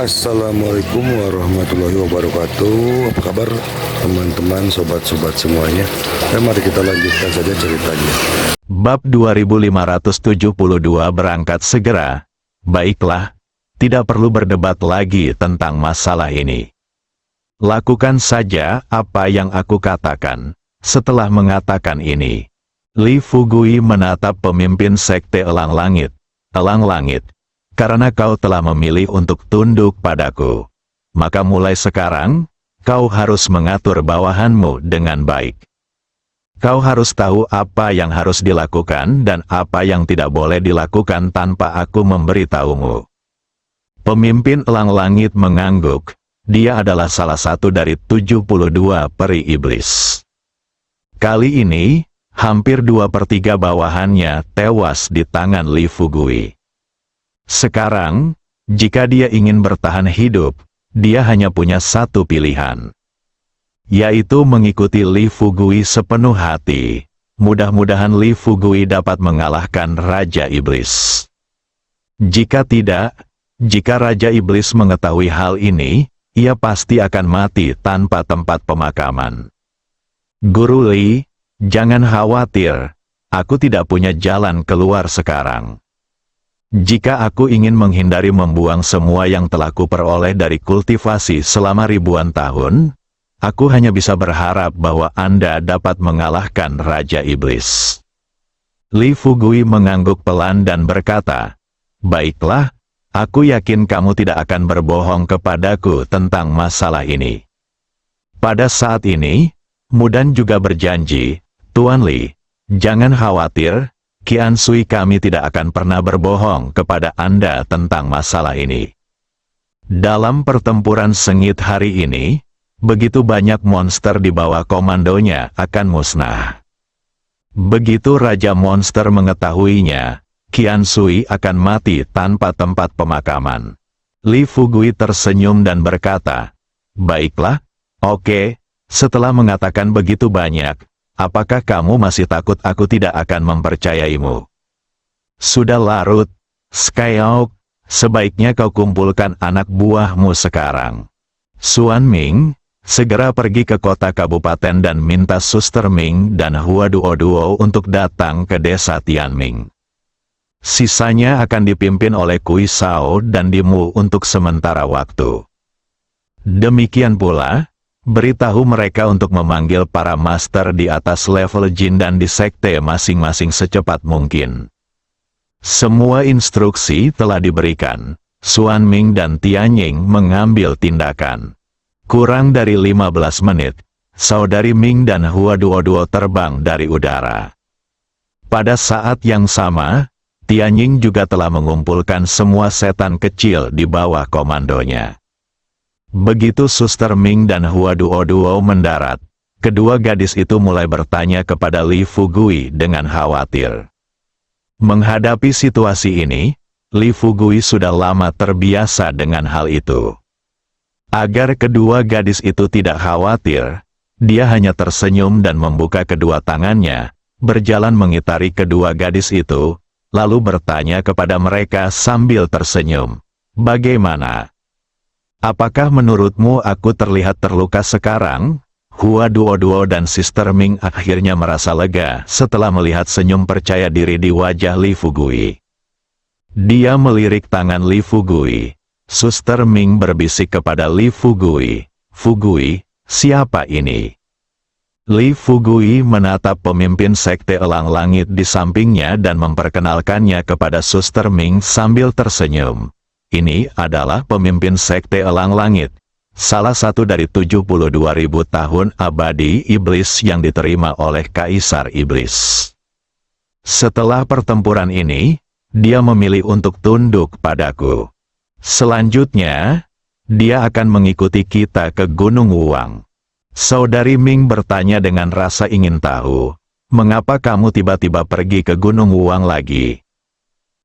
Assalamualaikum warahmatullahi wabarakatuh. Apa kabar teman-teman, sobat-sobat semuanya? Mari kita lanjutkan saja ceritanya. Bab 2572 berangkat segera. Baiklah, tidak perlu berdebat lagi tentang masalah ini. Lakukan saja apa yang aku katakan. Setelah mengatakan ini, Li Fugui menatap pemimpin sekte Elang Langit. Elang Langit, karena kau telah memilih untuk tunduk padaku, maka mulai sekarang, kau harus mengatur bawahanmu dengan baik. Kau harus tahu apa yang harus dilakukan dan apa yang tidak boleh dilakukan tanpa aku memberitahumu. Pemimpin Elang Langit mengangguk. Dia adalah salah satu dari 72 peri iblis. Kali ini, hampir 2/3 bawahannya tewas di tangan Li Fugui. Sekarang, jika dia ingin bertahan hidup, dia hanya punya satu pilihan, yaitu mengikuti Li Fugui sepenuh hati. Mudah-mudahan Li Fugui dapat mengalahkan Raja Iblis. Jika tidak, jika Raja Iblis mengetahui hal ini, ia pasti akan mati tanpa tempat pemakaman. Guru Li, jangan khawatir, aku tidak punya jalan keluar sekarang. Jika aku ingin menghindari membuang semua yang telah kuperoleh dari kultivasi selama ribuan tahun, aku hanya bisa berharap bahwa Anda dapat mengalahkan Raja Iblis. Li Fugui mengangguk pelan dan berkata, "Baiklah, aku yakin kamu tidak akan berbohong kepadaku tentang masalah ini." Pada saat ini, Mudan juga berjanji, "Tuan Li, jangan khawatir, Qian Sui kami tidak akan pernah berbohong kepada Anda tentang masalah ini." Dalam pertempuran sengit hari ini, begitu banyak monster di bawah komandonya akan musnah. Begitu Raja Monster mengetahuinya, Qian Sui akan mati tanpa tempat pemakaman. Li Fugui tersenyum dan berkata, "Baiklah, oke, setelah mengatakan begitu banyak, apakah kamu masih takut aku tidak akan mempercayaimu?" Sudah larut, Skyhawk, sebaiknya kau kumpulkan anak buahmu sekarang. Xuan Ming, segera pergi ke kota kabupaten dan minta Suster Ming dan Hua Duo untuk datang ke desa Tianming. Sisanya akan dipimpin oleh Kui Sao dan Dimu untuk sementara waktu. Demikian pula, beritahu mereka untuk memanggil para master di atas level jin dan di sekte masing-masing secepat mungkin. Semua instruksi telah diberikan. Xuan Ming dan Tianying mengambil tindakan. Kurang dari 15 menit, Saudari Ming dan Hua Duo terbang dari udara. Pada saat yang sama, Tianying juga telah mengumpulkan semua setan kecil di bawah komandonya. Begitu Suster Ming dan Hua Duo mendarat, kedua gadis itu mulai bertanya kepada Li Fugui dengan khawatir. Menghadapi situasi ini, Li Fugui sudah lama terbiasa dengan hal itu. Agar kedua gadis itu tidak khawatir, dia hanya tersenyum dan membuka kedua tangannya, berjalan mengitari kedua gadis itu, lalu bertanya kepada mereka sambil tersenyum, "Bagaimana? Apakah menurutmu aku terlihat terluka sekarang?" Hua Duo dan Sister Ming akhirnya merasa lega setelah melihat senyum percaya diri di wajah Li Fugui. Dia melirik tangan Li Fugui. Suster Ming berbisik kepada Li Fugui, "Fugui, siapa ini?" Li Fugui menatap pemimpin sekte Elang Langit di sampingnya dan memperkenalkannya kepada Suster Ming sambil tersenyum. "Ini adalah pemimpin sekte Elang Langit, salah satu dari 72.000 tahun abadi iblis yang diterima oleh Kaisar Iblis. Setelah pertempuran ini, dia memilih untuk tunduk padaku. Selanjutnya, dia akan mengikuti kita ke Gunung Wuang." Saudari Ming bertanya dengan rasa ingin tahu, "Mengapa kamu tiba-tiba pergi ke Gunung Wuang lagi?"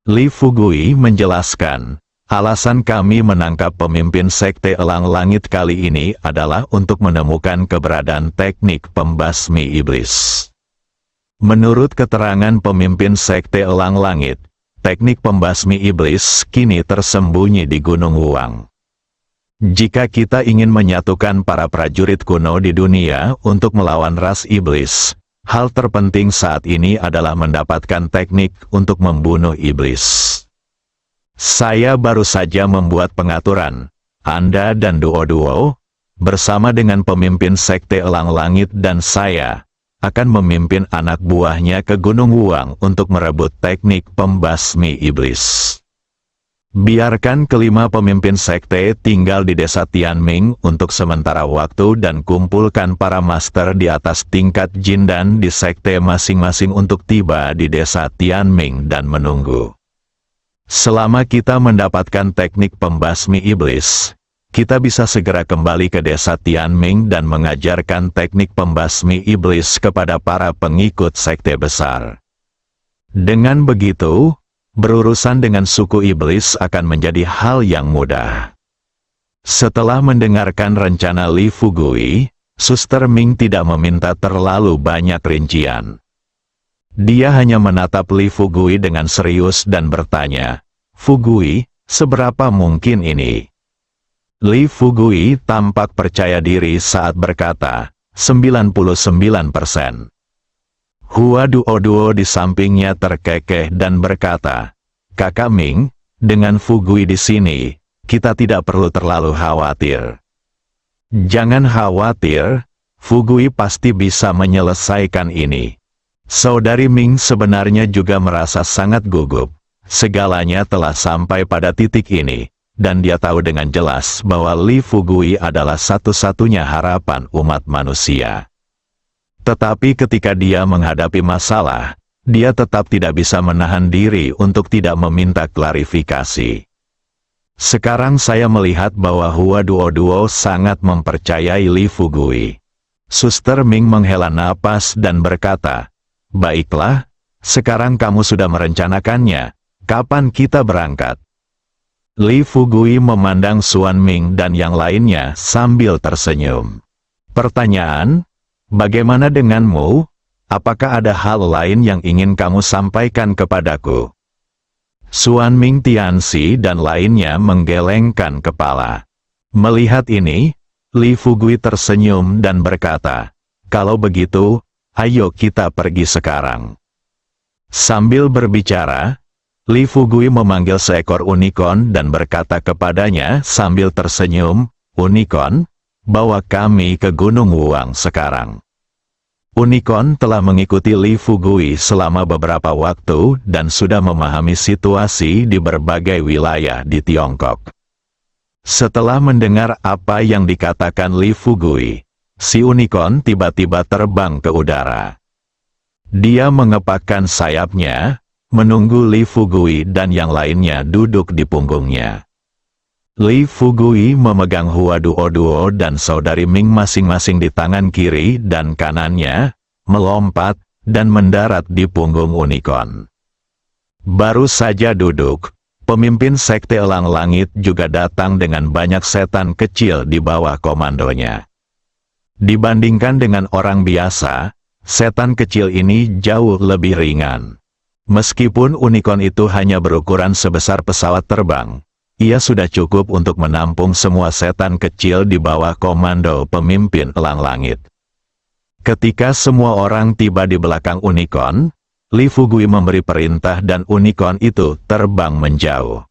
Li Fugui menjelaskan, "Alasan kami menangkap pemimpin sekte Elang Langit kali ini adalah untuk menemukan keberadaan teknik pembasmi iblis." Menurut keterangan pemimpin sekte Elang Langit, teknik pembasmi iblis kini tersembunyi di Gunung Wuang. Jika kita ingin menyatukan para prajurit kuno di dunia untuk melawan ras iblis, hal terpenting saat ini adalah mendapatkan teknik untuk membunuh iblis. Saya baru saja membuat pengaturan. Anda dan duo-duo, bersama dengan pemimpin Sekte Elang Langit dan saya, akan memimpin anak buahnya ke Gunung Wuang untuk merebut teknik pembasmi iblis. Biarkan kelima pemimpin sekte tinggal di desa Tianming untuk sementara waktu dan kumpulkan para master di atas tingkat Jindan di sekte masing-masing untuk tiba di desa Tianming dan menunggu. Selama kita mendapatkan teknik pembasmi iblis, kita bisa segera kembali ke desa Tianming dan mengajarkan teknik pembasmi iblis kepada para pengikut sekte besar. Dengan begitu, berurusan dengan suku iblis akan menjadi hal yang mudah. Setelah mendengarkan rencana Li Fugui, Suster Ming tidak meminta terlalu banyak rincian. Dia hanya menatap Li Fugui dengan serius dan bertanya, "Fugui, seberapa mungkin ini?" Li Fugui tampak percaya diri saat berkata, 99%. Hua Duo-duo di sampingnya terkekeh dan berkata, "Kakak Ming, dengan Fugui di sini, kita tidak perlu terlalu khawatir." "Jangan khawatir, Fugui pasti bisa menyelesaikan ini." Saudari Ming sebenarnya juga merasa sangat gugup. Segalanya telah sampai pada titik ini, dan dia tahu dengan jelas bahwa Li Fugui adalah satu-satunya harapan umat manusia. Tetapi ketika dia menghadapi masalah, dia tetap tidak bisa menahan diri untuk tidak meminta klarifikasi. Sekarang saya melihat bahwa Hua Duo-duo sangat mempercayai Li Fugui. Suster Ming menghela napas dan berkata, "Baiklah, sekarang kamu sudah merencanakannya. Kapan kita berangkat?" Li Fugui memandang Xuan Ming dan yang lainnya sambil tersenyum. "Pertanyaan, bagaimana denganmu? Apakah ada hal lain yang ingin kamu sampaikan kepadaku?" Xuan Ming, Tianxi dan lainnya menggelengkan kepala. Melihat ini, Li Fugui tersenyum dan berkata, "Kalau begitu, ayo kita pergi sekarang." Sambil berbicara, Li Fugui memanggil seekor unicorn dan berkata kepadanya sambil tersenyum, "Unicorn, bawa kami ke Gunung Wuang sekarang." Unicorn telah mengikuti Li Fugui selama beberapa waktu dan sudah memahami situasi di berbagai wilayah di Tiongkok. Setelah mendengar apa yang dikatakan Li Fugui, si unicorn tiba-tiba terbang ke udara. Dia mengepakkan sayapnya, menunggu Li Fugui dan yang lainnya duduk di punggungnya. Li Fugui memegang Hua Duo-duo dan saudari Ming masing-masing di tangan kiri dan kanannya, melompat, dan mendarat di punggung unicorn. Baru saja duduk, pemimpin Sekte Elang Langit juga datang dengan banyak setan kecil di bawah komandonya. Dibandingkan dengan orang biasa, setan kecil ini jauh lebih ringan. Meskipun unicorn itu hanya berukuran sebesar pesawat terbang, ia sudah cukup untuk menampung semua setan kecil di bawah komando pemimpin Elang Langit. Ketika semua orang tiba di belakang unicorn, Li Fugui memberi perintah dan unicorn itu terbang menjauh.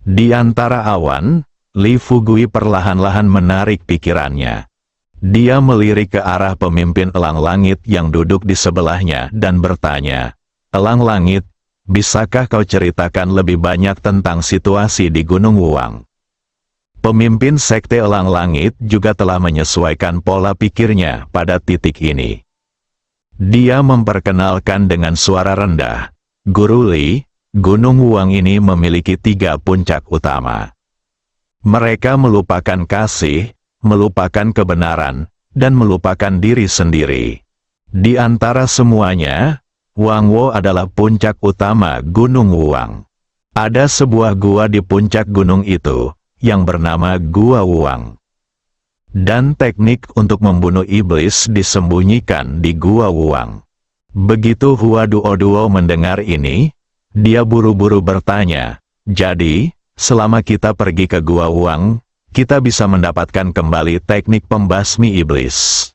Di antara awan, Li Fugui perlahan-lahan menarik pikirannya. Dia melirik ke arah pemimpin Elang Langit yang duduk di sebelahnya dan bertanya, "Elang Langit, bisakah kau ceritakan lebih banyak tentang situasi di Gunung Wuang?" Pemimpin Sekte Elang Langit juga telah menyesuaikan pola pikirnya pada titik ini. Dia memperkenalkan dengan suara rendah, "Guru Li, Gunung Wuang ini memiliki 3 puncak utama. Mereka melupakan kasih, melupakan kebenaran, dan melupakan diri sendiri. Di antara semuanya, Wangwo adalah puncak utama Gunung Wuang. Ada sebuah gua di puncak gunung itu, yang bernama Gua Wuang. Dan teknik untuk membunuh iblis disembunyikan di Gua Wuang." Begitu Hua Duo-duo mendengar ini, dia buru-buru bertanya, "Jadi, selama kita pergi ke Gua Wuang, kita bisa mendapatkan kembali teknik pembasmi iblis.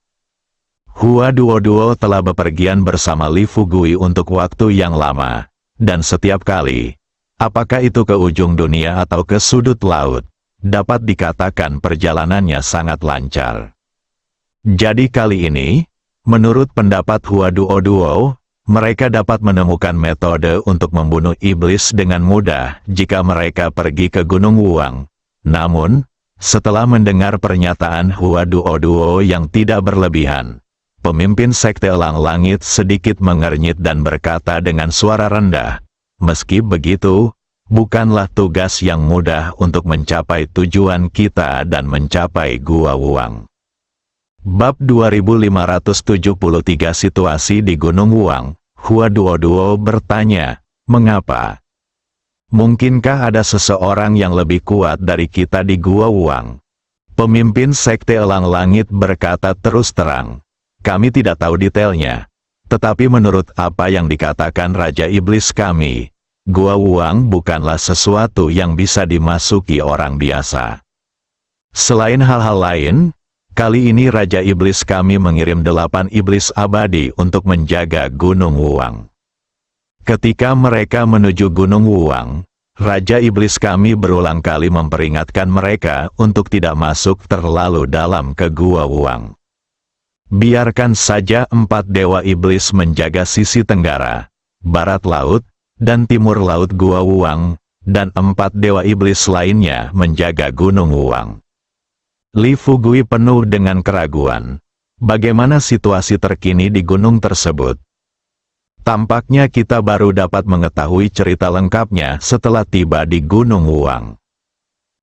Hua Duo telah bepergian bersama Li Fugui untuk waktu yang lama, dan setiap kali, apakah itu ke ujung dunia atau ke sudut laut, dapat dikatakan perjalanannya sangat lancar. Jadi kali ini, menurut pendapat Hua Duo, mereka dapat menemukan metode untuk membunuh iblis dengan mudah jika mereka pergi ke Gunung Wuang. Namun, setelah mendengar pernyataan Hua Duo yang tidak berlebihan, pemimpin sekte Elang Langit sedikit mengernyit dan berkata dengan suara rendah, "Meski begitu, bukanlah tugas yang mudah untuk mencapai tujuan kita dan mencapai Gua Wuang." Bab 2573 Situasi di Gunung Wuang. Hua Duo bertanya, "Mengapa? Mungkinkah ada seseorang yang lebih kuat dari kita di Gua Wuang?" Pemimpin sekte Elang Langit berkata terus terang, "Kami tidak tahu detailnya. Tetapi menurut apa yang dikatakan Raja Iblis kami, Gua Wuang bukanlah sesuatu yang bisa dimasuki orang biasa. Selain hal-hal lain, kali ini Raja Iblis kami mengirim 8 iblis abadi untuk menjaga Gunung Wuang. Ketika mereka menuju Gunung Wuang, Raja Iblis kami berulang kali memperingatkan mereka untuk tidak masuk terlalu dalam ke Gua Wuang. Biarkan saja 4 dewa iblis menjaga sisi tenggara, barat laut, dan timur laut Gua Wuang, dan 4 dewa iblis lainnya menjaga Gunung Wuang." Li Fugui penuh dengan keraguan. Bagaimana situasi terkini di gunung tersebut? Tampaknya kita baru dapat mengetahui cerita lengkapnya setelah tiba di Gunung Wuang.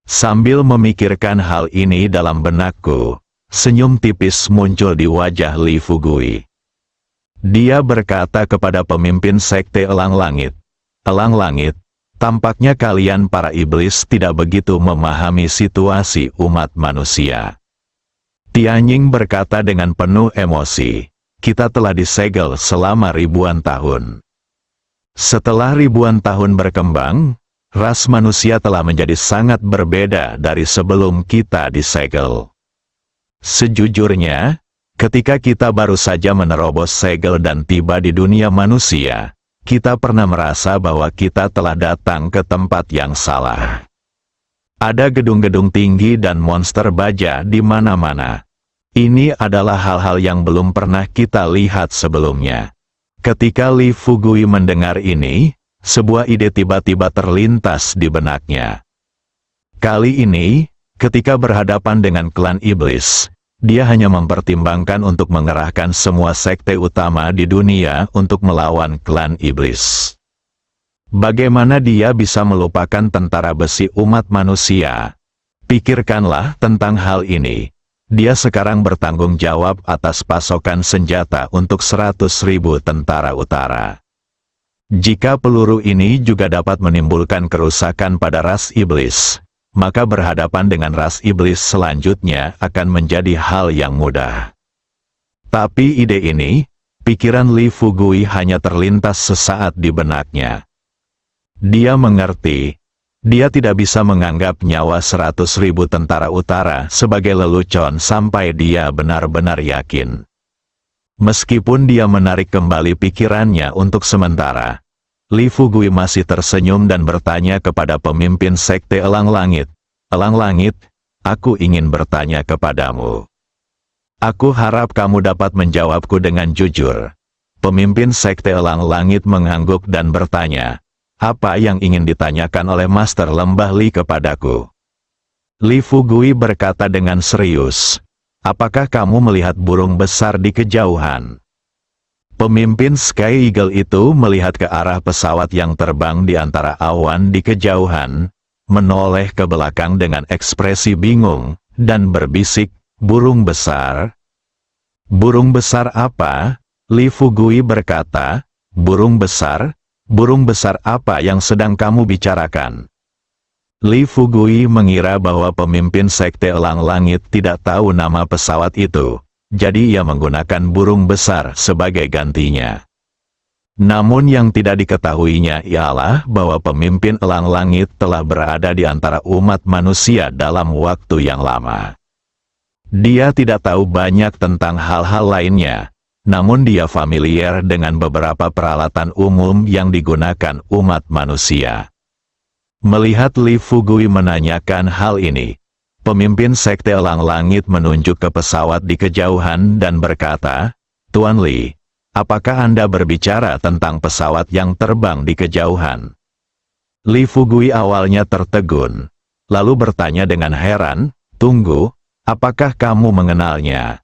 Sambil memikirkan hal ini dalam benakku, senyum tipis muncul di wajah Li Fugui. Dia berkata kepada pemimpin sekte Elang Langit, "Elang Langit, tampaknya kalian para iblis tidak begitu memahami situasi umat manusia." Tianying berkata dengan penuh emosi, "Kita telah disegel selama ribuan tahun. Setelah ribuan tahun berkembang, ras manusia telah menjadi sangat berbeda dari sebelum kita disegel. Sejujurnya, ketika kita baru saja menerobos segel dan tiba di dunia manusia, kita pernah merasa bahwa kita telah datang ke tempat yang salah. Ada gedung-gedung tinggi dan monster baja di mana-mana. Ini adalah hal-hal yang belum pernah kita lihat sebelumnya." Ketika Li Fugui mendengar ini, sebuah ide tiba-tiba terlintas di benaknya. Kali ini, ketika berhadapan dengan klan iblis, dia hanya mempertimbangkan untuk mengerahkan semua sekte utama di dunia untuk melawan klan iblis. Bagaimana dia bisa melupakan tentara besi umat manusia? Pikirkanlah tentang hal ini. Dia sekarang bertanggung jawab atas pasokan senjata untuk 100.000 tentara utara. Jika peluru ini juga dapat menimbulkan kerusakan pada ras iblis, maka berhadapan dengan ras iblis selanjutnya akan menjadi hal yang mudah. Tapi ide ini, pikiran Li Fugui hanya terlintas sesaat di benaknya. Dia mengerti, dia tidak bisa menganggap nyawa 100.000 tentara utara sebagai lelucon sampai dia benar-benar yakin. Meskipun dia menarik kembali pikirannya untuk sementara, Li Fugui masih tersenyum dan bertanya kepada pemimpin sekte Elang Langit, "Elang Langit, aku ingin bertanya kepadamu. Aku harap kamu dapat menjawabku dengan jujur." Pemimpin sekte Elang Langit mengangguk dan bertanya, "Apa yang ingin ditanyakan oleh Master Lembah Li kepadaku?" Li Fugui berkata dengan serius, "Apakah kamu melihat burung besar di kejauhan?" Pemimpin Sky Eagle itu melihat ke arah pesawat yang terbang di antara awan di kejauhan, menoleh ke belakang dengan ekspresi bingung, dan berbisik, "Burung besar? Burung besar apa?" Li Fugui berkata, "Burung besar? Burung besar apa yang sedang kamu bicarakan?" Li Fugui mengira bahwa pemimpin sekte Elang Langit tidak tahu nama pesawat itu, jadi ia menggunakan burung besar sebagai gantinya. Namun yang tidak diketahuinya ialah bahwa pemimpin elang langit telah berada di antara umat manusia dalam waktu yang lama. Dia tidak tahu banyak tentang hal-hal lainnya, namun dia familiar dengan beberapa peralatan umum yang digunakan umat manusia. Melihat Li Fugui menanyakan hal ini, pemimpin sekte elang langit menunjuk ke pesawat di kejauhan dan berkata, "Tuan Li, apakah Anda berbicara tentang pesawat yang terbang di kejauhan?" Li Fugui awalnya tertegun, lalu bertanya dengan heran, "Tunggu, apakah kamu mengenalnya?"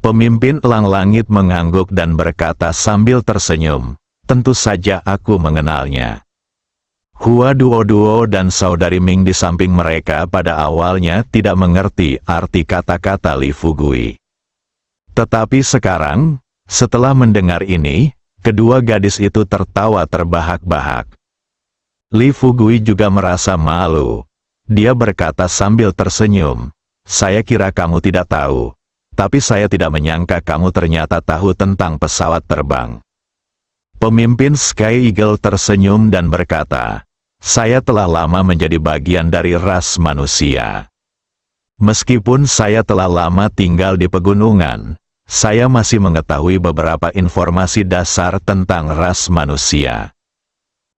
Pemimpin elang langit mengangguk dan berkata sambil tersenyum, "Tentu saja aku mengenalnya." Hua Duo dan saudari Ming di samping mereka pada awalnya tidak mengerti arti kata-kata Li Fugui. Tetapi sekarang, setelah mendengar ini, kedua gadis itu tertawa terbahak-bahak. Li Fugui juga merasa malu. Dia berkata sambil tersenyum, "Saya kira kamu tidak tahu, tapi saya tidak menyangka kamu ternyata tahu tentang pesawat terbang." Pemimpin Sky Eagle tersenyum dan berkata, "Saya telah lama menjadi bagian dari ras manusia. Meskipun saya telah lama tinggal di pegunungan, saya masih mengetahui beberapa informasi dasar tentang ras manusia."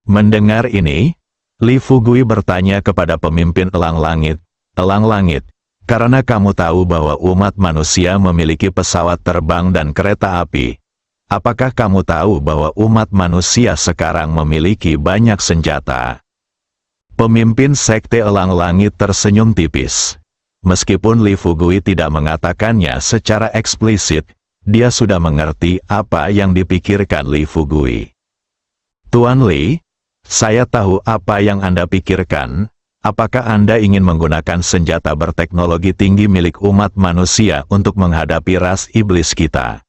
Mendengar ini, Li Fugui bertanya kepada pemimpin elang langit, "Elang langit, karena kamu tahu bahwa umat manusia memiliki pesawat terbang dan kereta api, apakah kamu tahu bahwa umat manusia sekarang memiliki banyak senjata?" Pemimpin sekte elang langit tersenyum tipis. Meskipun Li Fugui tidak mengatakannya secara eksplisit, dia sudah mengerti apa yang dipikirkan Li Fugui. "Tuan Li, saya tahu apa yang Anda pikirkan. Apakah Anda ingin menggunakan senjata berteknologi tinggi milik umat manusia untuk menghadapi ras iblis kita?"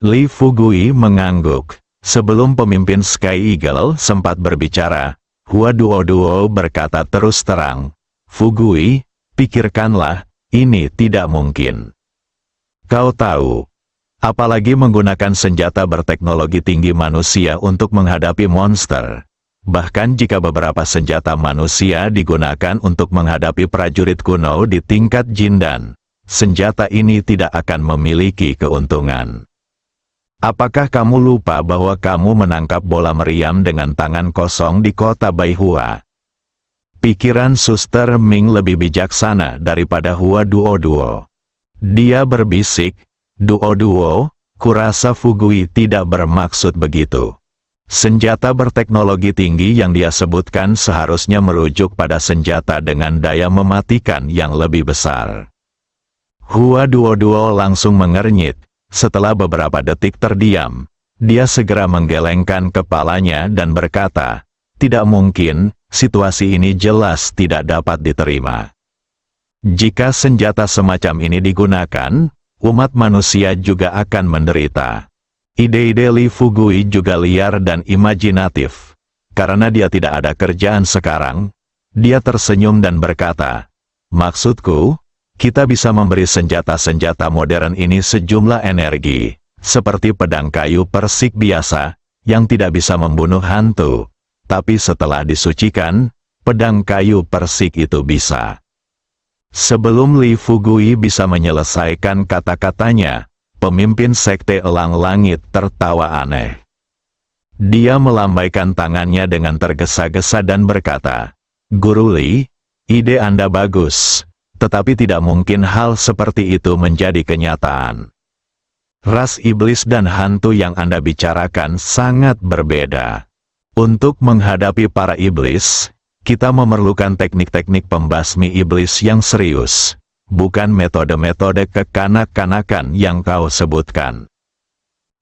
Li Fugui mengangguk. Sebelum pemimpin Sky Eagle sempat berbicara, Hua Duo berkata terus terang, "Fugui, pikirkanlah, ini tidak mungkin. Kau tahu, apalagi menggunakan senjata berteknologi tinggi manusia untuk menghadapi monster. Bahkan jika beberapa senjata manusia digunakan untuk menghadapi prajurit kuno di tingkat Jindan, senjata ini tidak akan memiliki keuntungan. Apakah kamu lupa bahwa kamu menangkap bola meriam dengan tangan kosong di kota Baihua?" Pikiran Suster Ming lebih bijaksana daripada Hua Duo. Dia berbisik, "Duo, kurasa Fugui tidak bermaksud begitu. Senjata berteknologi tinggi yang dia sebutkan seharusnya merujuk pada senjata dengan daya mematikan yang lebih besar." Hua Duo langsung mengernyit. Setelah beberapa detik terdiam, dia segera menggelengkan kepalanya dan berkata, "Tidak mungkin, situasi ini jelas tidak dapat diterima. Jika senjata semacam ini digunakan, umat manusia juga akan menderita." Ide-ide Li Fugui juga liar dan imajinatif. Karena dia tidak ada kerjaan sekarang, dia tersenyum dan berkata, "Maksudku, kita bisa memberi senjata-senjata modern ini sejumlah energi, seperti pedang kayu persik biasa, yang tidak bisa membunuh hantu. Tapi setelah disucikan, pedang kayu persik itu bisa." Sebelum Li Fugui bisa menyelesaikan kata-katanya, pemimpin sekte elang langit tertawa aneh. Dia melambaikan tangannya dengan tergesa-gesa dan berkata, "Guru Li, ide Anda bagus. Tetapi tidak mungkin hal seperti itu menjadi kenyataan. Ras iblis dan hantu yang Anda bicarakan sangat berbeda. Untuk menghadapi para iblis, kita memerlukan teknik-teknik pembasmi iblis yang serius, bukan metode-metode kekanak-kanakan yang kau sebutkan."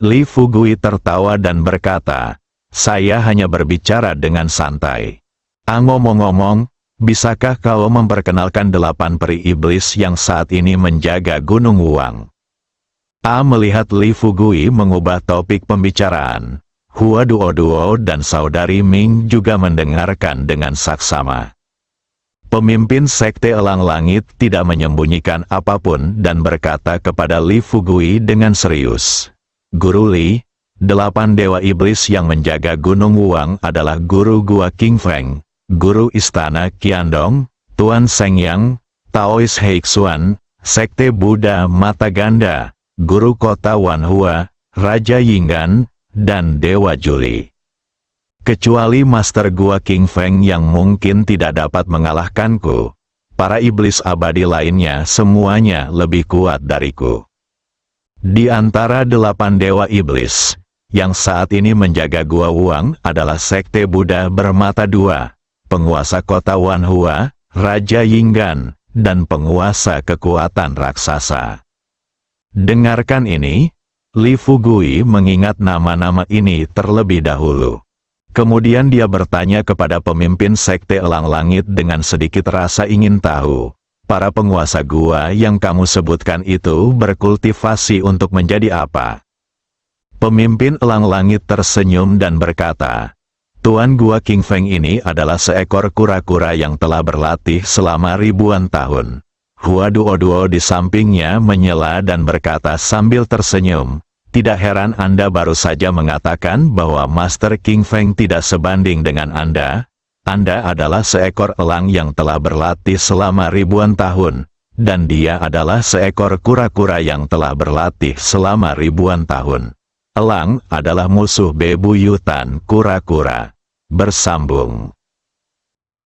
Li Fugui tertawa dan berkata, "Saya hanya berbicara dengan santai. Ngomong-ngomong, bisakah kau memperkenalkan 8 peri iblis yang saat ini menjaga Gunung Wuang?" Melihat Li Fugui mengubah topik pembicaraan, Hua Duo dan saudari Ming juga mendengarkan dengan saksama. Pemimpin sekte elang langit tidak menyembunyikan apapun dan berkata kepada Li Fugui dengan serius, "Guru Li, 8 dewa iblis yang menjaga Gunung Wuang adalah Guru Gua King Feng, Guru Istana Qiandong, Tuan Seng Yang, Taois Heixuan, Sekte Buddha Mata Ganda, Guru Kota Wanhua, Raja Yinggan, dan Dewa Juli. Kecuali Master Gua King Feng yang mungkin tidak dapat mengalahkanku, para iblis abadi lainnya semuanya lebih kuat dariku. Di antara 8 dewa iblis, yang saat ini menjaga Gua Wuang adalah Sekte Buddha Bermata Dua, penguasa kota Wanhua, Raja Yinggan, dan penguasa kekuatan raksasa. Dengarkan ini, Li Fugui mengingat nama-nama ini terlebih dahulu. Kemudian dia bertanya kepada pemimpin Sekte Elang Langit dengan sedikit rasa ingin tahu, para penguasa gua yang kamu sebutkan itu berkultivasi untuk menjadi apa? Pemimpin Elang Langit tersenyum dan berkata, Tuan Gua King Feng ini adalah seekor kura-kura yang telah berlatih selama ribuan tahun. Hua Duo di sampingnya menyela dan berkata sambil tersenyum, tidak heran Anda baru saja mengatakan bahwa Master King Feng tidak sebanding dengan Anda. Anda adalah seekor elang yang telah berlatih selama ribuan tahun, dan dia adalah seekor kura-kura yang telah berlatih selama ribuan tahun. Elang adalah musuh bebuyutan kura-kura. Bersambung.